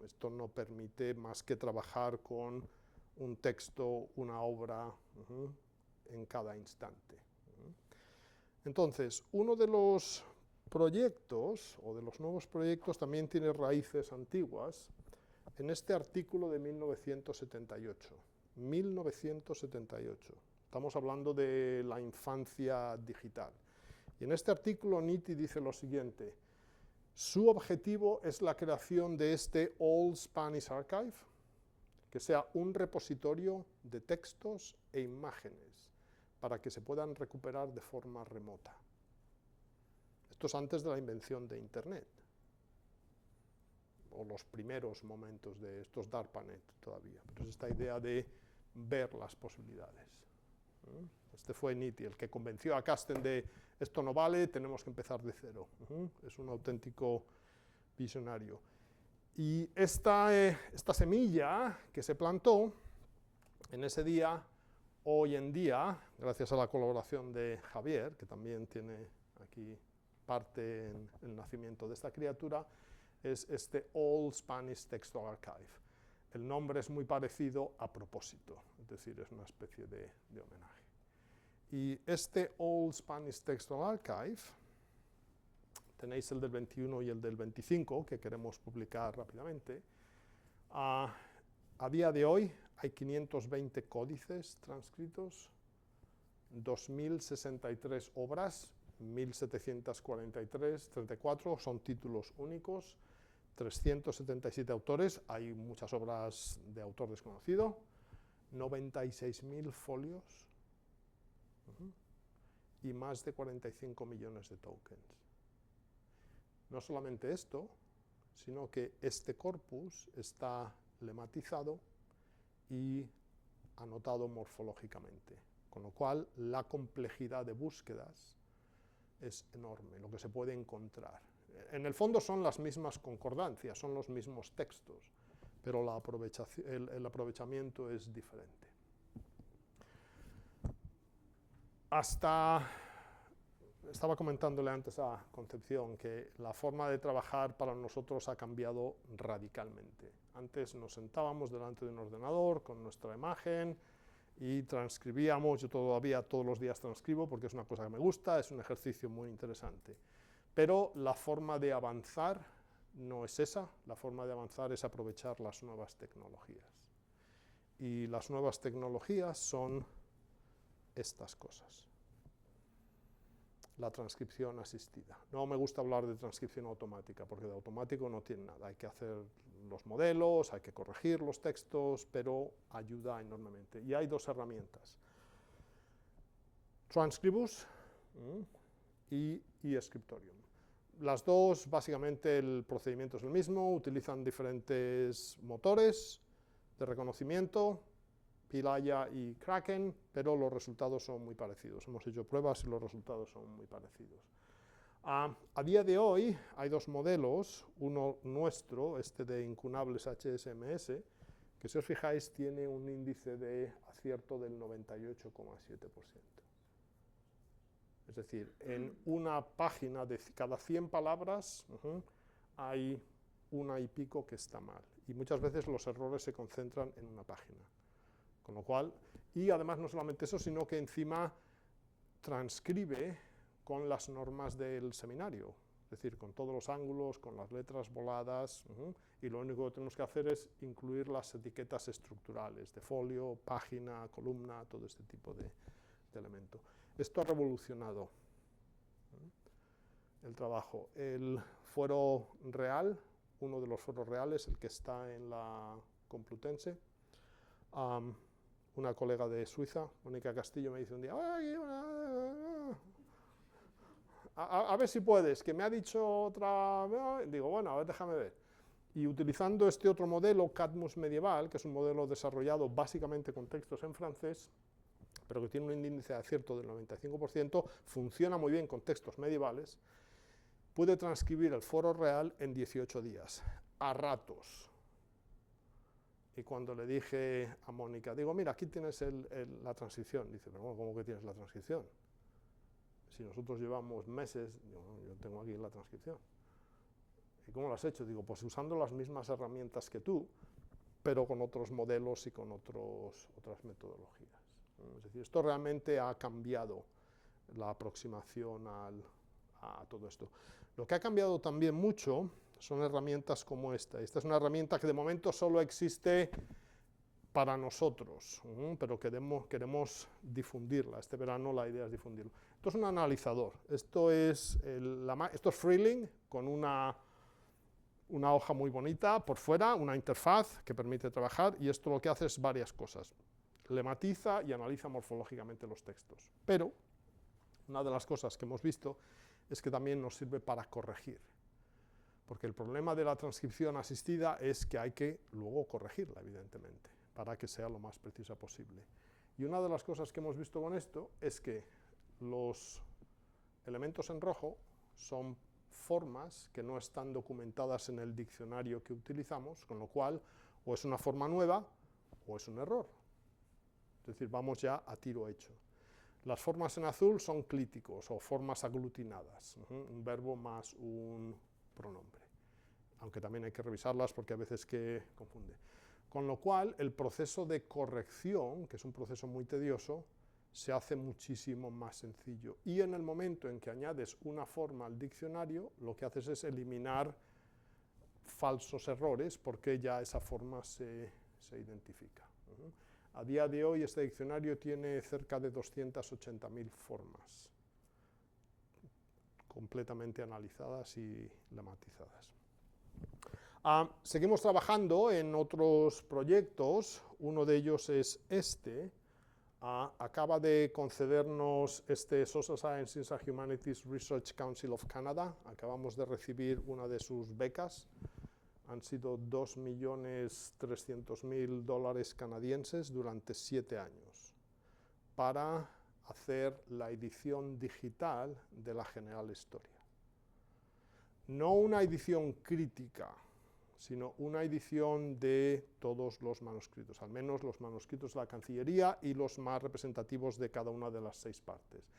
Esto no permite más que trabajar con un texto, una obra en cada instante. Entonces, uno de los proyectos, o de los nuevos proyectos, también tiene raíces antiguas, en este artículo de 1978. 1978. Estamos hablando de la infancia digital. Y en este artículo Nitti dice lo siguiente: su objetivo es la creación de este All Spanish Archive, que sea un repositorio de textos e imágenes para que se puedan recuperar de forma remota. Esto es antes de la invención de Internet, o los primeros momentos de estos DARPANET todavía. Pero es esta idea de ver las posibilidades. Este fue Nitti, el que convenció a Kasten de esto no vale, tenemos que empezar de cero. Es un auténtico visionario. Y esta semilla que se plantó en ese día, hoy en día, gracias a la colaboración de Javier, que también tiene aquí parte en el nacimiento de esta criatura, es este All Spanish Textual Archive. El nombre es muy parecido a propósito, es decir, es una especie de homenaje. Y este All Spanish Textual Archive, tenéis el del 21 y el del 25, que queremos publicar rápidamente. A día de hoy hay 520 códices transcritos, 2.063 obras, 1.734 son títulos únicos, 377 autores, hay muchas obras de autor desconocido, 96.000 folios y más de 45 millones de tokens. No solamente esto, sino que este corpus está lematizado y anotado morfológicamente, con lo cual la complejidad de búsquedas es enorme, lo que se puede encontrar. En el fondo son las mismas concordancias, son los mismos textos, pero el aprovechamiento es diferente. Estaba comentándole antes a Concepción que la forma de trabajar para nosotros ha cambiado radicalmente. Antes nos sentábamos delante de un ordenador con nuestra imagen y transcribíamos. Yo todavía todos los días transcribo porque es una cosa que me gusta, es un ejercicio muy interesante. Pero la forma de avanzar no es esa, la forma de avanzar es aprovechar las nuevas tecnologías. Y las nuevas tecnologías son estas cosas. La transcripción asistida. No me gusta hablar de transcripción automática, porque de automático no tiene nada. Hay que hacer los modelos, hay que corregir los textos, pero ayuda enormemente. Y hay dos herramientas. Transcribus y eScriptorium. Las dos, básicamente, el procedimiento es el mismo, utilizan diferentes motores de reconocimiento, Pilaya y Kraken, pero los resultados son muy parecidos. Hemos hecho pruebas y los resultados son muy parecidos. A día de hoy hay dos modelos, uno nuestro, este de incunables HSMS, que si os fijáis tiene un índice de acierto del 98,7%. Es decir, en una página de cada 100 palabras hay una y pico que está mal. Y muchas veces los errores se concentran en una página. Con lo cual, y además no solamente eso, sino que encima transcribe con las normas del seminario, es decir, con todos los ángulos, con las letras voladas, y lo único que tenemos que hacer es incluir las etiquetas estructurales de folio, página, columna, todo este tipo de elemento. Esto ha revolucionado el trabajo. El foro real, uno de los foros reales, el que está en la Complutense, una colega de Suiza, Mónica Castillo, me dice un día, a ver si puedes, que me ha dicho otra, digo, bueno, a ver, déjame ver. Y utilizando este otro modelo, Cadmus Medieval, que es un modelo desarrollado básicamente con textos en francés, pero que tiene un índice de acierto del 95%, funciona muy bien con textos medievales, puede transcribir el foro real en 18 días, a ratos. Y cuando le dije a Mónica, digo, mira, aquí tienes la transcripción. Dice, pero bueno, ¿cómo que tienes la transcripción? Si nosotros llevamos meses, digo, no, yo tengo aquí la transcripción. ¿Y cómo lo has hecho? Digo, pues usando las mismas herramientas que tú, pero con otros modelos y con otras metodologías. Es decir, esto realmente ha cambiado la aproximación a todo esto. Lo que ha cambiado también mucho son herramientas como esta. Esta es una herramienta que de momento solo existe para nosotros, pero queremos difundirla. Este verano la idea es difundirlo. Esto es un analizador. Esto es Freelink con una hoja muy bonita por fuera, una interfaz que permite trabajar, y esto lo que hace es varias cosas. Lematiza y analiza morfológicamente los textos. Pero una de las cosas que hemos visto es que también nos sirve para corregir. Porque el problema de la transcripción asistida es que hay que luego corregirla, evidentemente, para que sea lo más precisa posible. Y una de las cosas que hemos visto con esto es que los elementos en rojo son formas que no están documentadas en el diccionario que utilizamos, con lo cual o es una forma nueva o es un error. Es decir, vamos ya a tiro hecho. Las formas en azul son clíticos o formas aglutinadas, un verbo más un pronombre, aunque también hay que revisarlas porque a veces que confunde. Con lo cual, el proceso de corrección, que es un proceso muy tedioso, se hace muchísimo más sencillo. Y en el momento en que añades una forma al diccionario, lo que haces es eliminar falsos errores porque ya esa forma se identifica. A día de hoy este diccionario tiene cerca de 280.000 formas completamente analizadas y lematizadas. Seguimos trabajando en otros proyectos, uno de ellos es este. Acaba de concedernos este Social Sciences and Humanities Research Council of Canada, acabamos de recibir una de sus becas, han sido $2.300.000 canadienses durante 7 años, para hacer la edición digital de la General Historia. no una edición crítica, sino una edición de todos los manuscritos, al menos los manuscritos de la Cancillería y los más representativos de cada una de las 6 partes.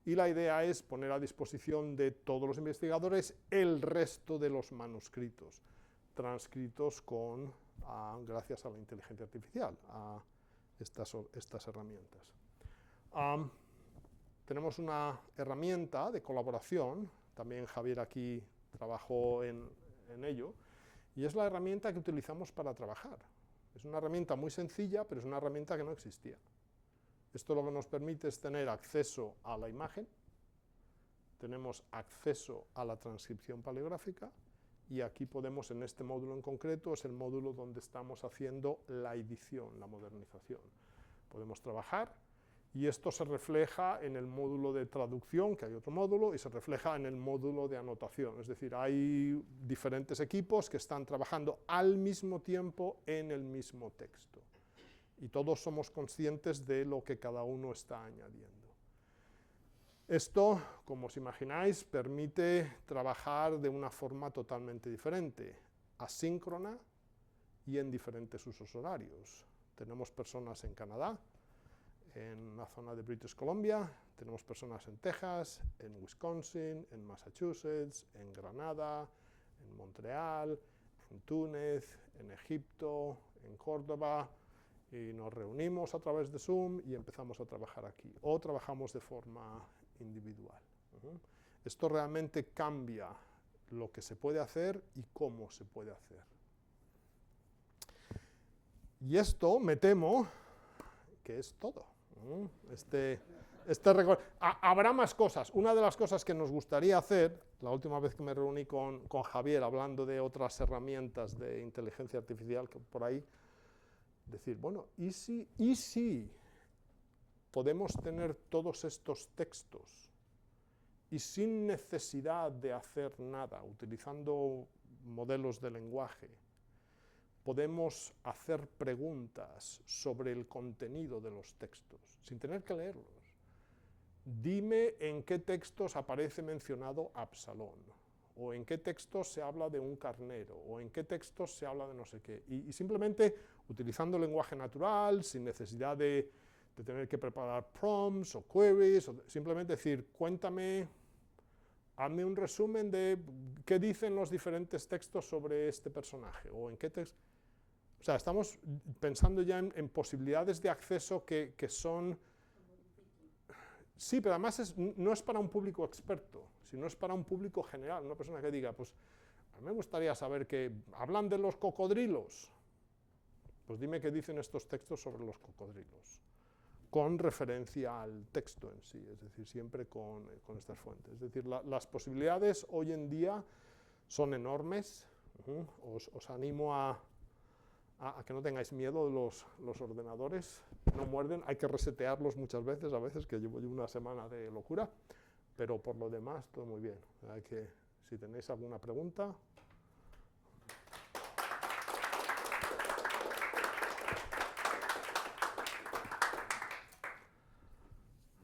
Y la idea es poner a disposición de todos los investigadores el resto de los manuscritos, transcritos gracias a la inteligencia artificial, a estas herramientas. Tenemos una herramienta de colaboración, también Javier aquí trabajó en ello, y es la herramienta que utilizamos para trabajar. Es una herramienta muy sencilla, pero es una herramienta que no existía. Esto lo que nos permite es tener acceso a la imagen, tenemos acceso a la transcripción paleográfica, y aquí podemos, en este módulo en concreto, es el módulo donde estamos haciendo la edición, la modernización. Podemos trabajar, y esto se refleja en el módulo de traducción, que hay otro módulo, y se refleja en el módulo de anotación. Es decir, hay diferentes equipos que están trabajando al mismo tiempo en el mismo texto. Y todos somos conscientes de lo que cada uno está añadiendo. Esto, como os imagináis, permite trabajar de una forma totalmente diferente, asíncrona y en diferentes usos horarios. Tenemos personas en Canadá, en la zona de British Columbia, tenemos personas en Texas, en Wisconsin, en Massachusetts, en Granada, en Montreal, en Túnez, en Egipto, en Córdoba, y nos reunimos a través de Zoom y empezamos a trabajar aquí, o trabajamos de forma individual. Esto realmente cambia lo que se puede hacer y cómo se puede hacer. Y esto, me temo, que es todo. Habrá más cosas. Una de las cosas que nos gustaría hacer, la última vez que me reuní con Javier hablando de otras herramientas de inteligencia artificial que por ahí, decir, bueno, ¿y si podemos tener todos estos textos y sin necesidad de hacer nada, utilizando modelos de lenguaje, podemos hacer preguntas sobre el contenido de los textos, sin tener que leerlos? Dime en qué textos aparece mencionado Absalón, o en qué textos se habla de un carnero, o en qué textos se habla de no sé qué. Y simplemente utilizando lenguaje natural, sin necesidad de tener que preparar prompts o queries, o simplemente decir, cuéntame, hazme un resumen de qué dicen los diferentes textos sobre este personaje, o en qué texto. O sea, estamos pensando ya en posibilidades de acceso que son... Sí, pero además no es para un público experto, sino es para un público general, una persona que diga, pues, a mí me gustaría saber que hablan de los cocodrilos, pues dime qué dicen estos textos sobre los cocodrilos, con referencia al texto en sí, es decir, siempre con estas fuentes. Es decir, las posibilidades hoy en día son enormes. Os animo a que no tengáis miedo de los ordenadores, no muerden, hay que resetearlos muchas veces, a veces, que llevo yo una semana de locura, pero por lo demás todo muy bien. Hay que, si tenéis alguna pregunta.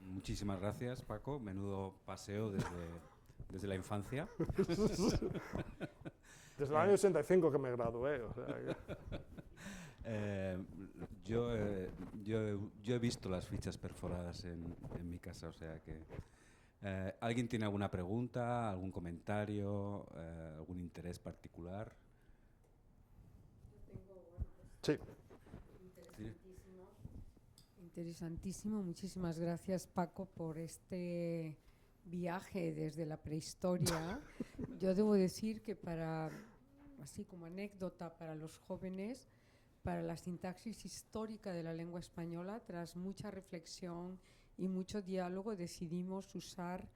Muchísimas gracias, Paco, menudo paseo desde la infancia. Desde el año 85 que me gradué. O sea, yo he visto las fichas perforadas en mi casa, o sea que... ¿alguien tiene alguna pregunta, algún comentario, algún interés particular? Sí. Interesantísimo. Muchísimas gracias, Paco, por este viaje desde la prehistoria. Yo debo decir que así como anécdota para los jóvenes, para la sintaxis histórica de la lengua española, tras mucha reflexión y mucho diálogo, decidimos usar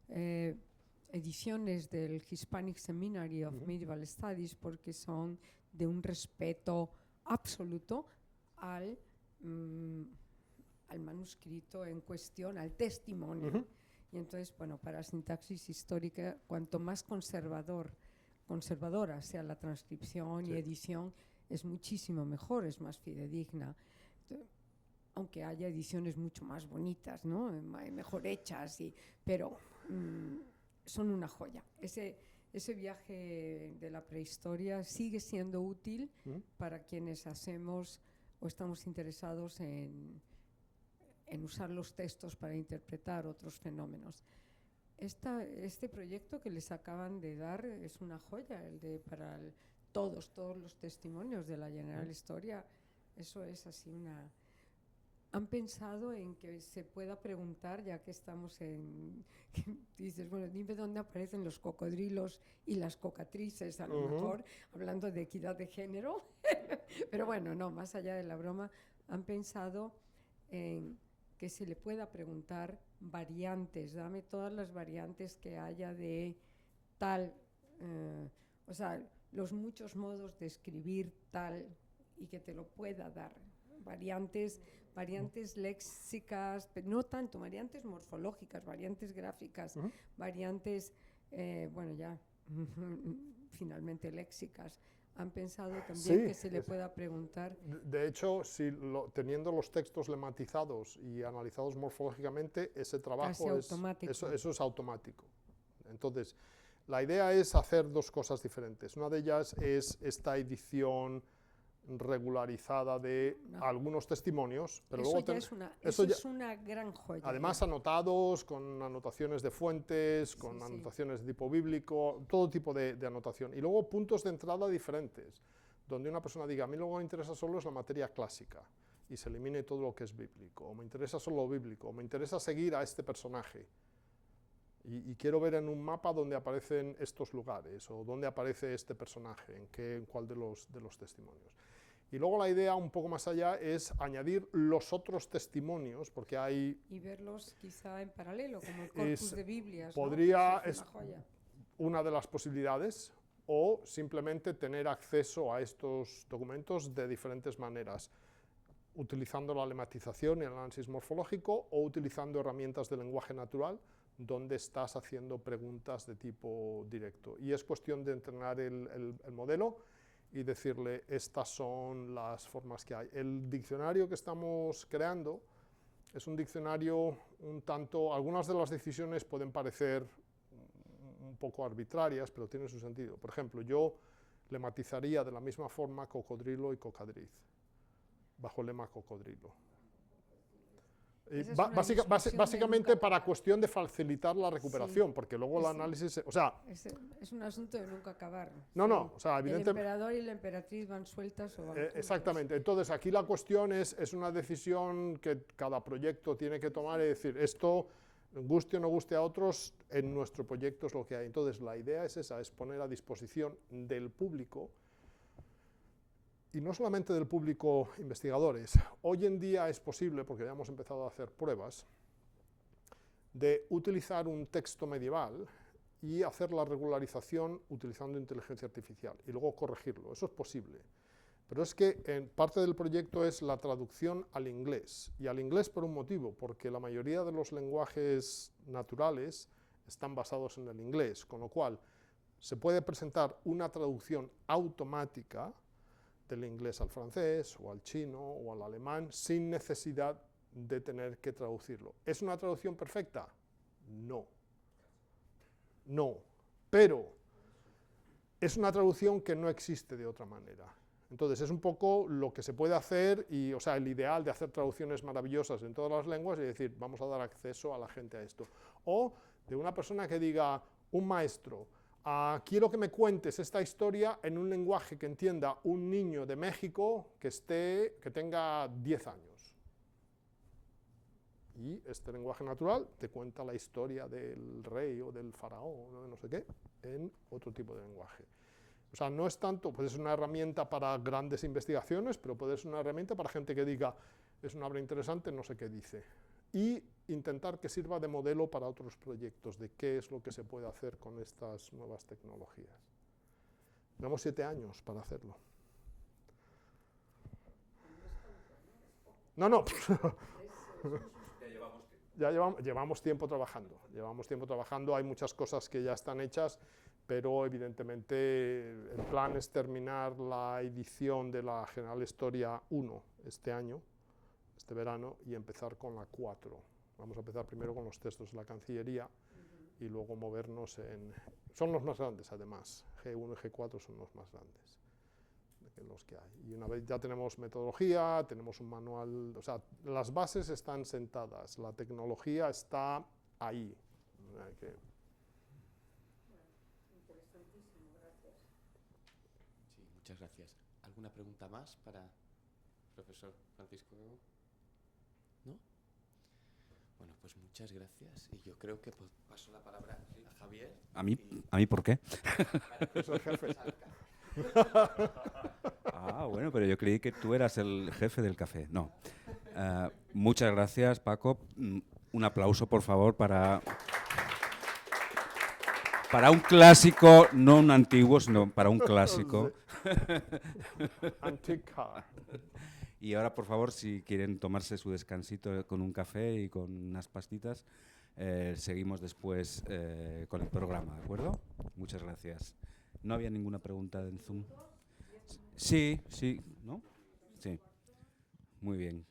ediciones del Hispanic Seminary of Medieval Studies porque son de un respeto absoluto al manuscrito en cuestión, al testimonio. Y entonces, bueno, para sintaxis histórica, cuanto más conservadora sea la transcripción y edición, es muchísimo mejor, es más fidedigna. Aunque haya ediciones mucho más bonitas, ¿no? Mejor hechas, pero son una joya. ese viaje de la prehistoria sigue siendo útil para quienes hacemos o estamos interesados en usar los textos para interpretar otros fenómenos. Este proyecto que les acaban de dar es una joya, para todos los testimonios de la General Historia. Eso es así una... ¿Han pensado en que se pueda preguntar, ya que estamos dices, bueno, dime dónde aparecen los cocodrilos y las cocatrices, a lo mejor, hablando de equidad de género? Pero bueno, no, más allá de la broma, ¿han pensado en que se le pueda preguntar variantes? Dame todas las variantes que haya de tal, o sea, los muchos modos de escribir tal y que te lo pueda dar. Variantes léxicas, pero no tanto, variantes morfológicas, variantes gráficas, variantes, bueno, ya finalmente léxicas. ¿Han pensado también que se le pueda preguntar? De hecho, teniendo los textos lematizados y analizados morfológicamente, ese trabajo eso es automático. Entonces, la idea es hacer dos cosas diferentes. Una de ellas es esta edición regularizada de algunos testimonios, pero eso luego eso es una gran joya. Además anotados, con anotaciones de fuentes, con anotaciones de tipo bíblico, todo tipo de anotación. Y luego puntos de entrada diferentes, donde una persona diga, a mí lo que me interesa solo es la materia clásica, y se elimine todo lo que es bíblico, o me interesa solo lo bíblico, o me interesa seguir a este personaje. Y quiero ver en un mapa dónde aparecen estos lugares, o dónde aparece este personaje, en cuál de los testimonios. Y luego la idea un poco más allá es añadir los otros testimonios, porque hay... Y verlos quizá en paralelo, como el corpus de Biblias, podría, ¿no? Es una joya. Una de las posibilidades, o simplemente tener acceso a estos documentos de diferentes maneras, utilizando la lematización y el análisis morfológico, o utilizando herramientas de lenguaje natural, donde estás haciendo preguntas de tipo directo. Y es cuestión de entrenar el modelo y decirle, estas son las formas que hay. El diccionario que estamos creando es un diccionario un tanto... Algunas de las decisiones pueden parecer un poco arbitrarias, pero tienen su sentido. Por ejemplo, yo lematizaría de la misma forma cocodrilo y cocadriz, bajo el lema cocodrilo. Básicamente para cuestión de facilitar la recuperación, porque luego el análisis... O sea, es un asunto de nunca acabar. No, o sea, evidentemente... El emperador y la emperatriz van sueltas o van juntos. Exactamente. Entonces, aquí la cuestión es una decisión que cada proyecto tiene que tomar y decir, esto, guste o no guste a otros, en nuestro proyecto es lo que hay. Entonces, la idea es esa, es poner a disposición del público, y no solamente del público investigadores. Hoy en día es posible, porque ya hemos empezado a hacer pruebas, de utilizar un texto medieval y hacer la regularización utilizando inteligencia artificial y luego corregirlo. Eso es posible. Pero es que en parte del proyecto es la traducción al inglés. Y al inglés por un motivo, porque la mayoría de los lenguajes naturales están basados en el inglés, con lo cual se puede presentar una traducción automática del inglés al francés, o al chino, o al alemán, sin necesidad de tener que traducirlo. ¿Es una traducción perfecta? No. No. Pero es una traducción que no existe de otra manera. Entonces, es un poco lo que se puede hacer, y, o sea, el ideal de hacer traducciones maravillosas en todas las lenguas y decir, vamos a dar acceso a la gente a esto. O de una persona que diga, un maestro, quiero que me cuentes esta historia en un lenguaje que entienda un niño de México que tenga 10 años. Y este lenguaje natural te cuenta la historia del rey o del faraón o de no sé qué en otro tipo de lenguaje. O sea, no es tanto, pues es una herramienta para grandes investigaciones, pero puede ser una herramienta para gente que diga, es una obra interesante, no sé qué dice. Y intentar que sirva de modelo para otros proyectos, de qué es lo que se puede hacer con estas nuevas tecnologías. Tenemos 7 años para hacerlo. No. Ya llevamos tiempo trabajando, hay muchas cosas que ya están hechas, pero evidentemente el plan es terminar la edición de la General Historia 1 este año, este verano, y empezar con la 4. Vamos a empezar primero con los textos de la Cancillería y luego movernos son los más grandes además, G1 y G4 son los más grandes de los que hay. Y una vez ya tenemos metodología, tenemos un manual, o sea, las bases están sentadas, la tecnología está ahí. O sea que, sí, muchas gracias. ¿Alguna pregunta más para el profesor Francisco Bebo? ¿No? Bueno, pues muchas gracias. Y yo creo que paso la palabra a Javier. ¿A mí por qué? es el jefe. Ah, bueno, pero yo creí que tú eras el jefe del café. No. Muchas gracias, Paco. Un aplauso, por favor, para un clásico, no un antiguo, sino para un clásico. Antique car. Y ahora, por favor, si quieren tomarse su descansito con un café y con unas pastitas, seguimos después con el programa, ¿de acuerdo? Muchas gracias. ¿No había ninguna pregunta en Zoom? Sí, ¿no? Sí. Muy bien.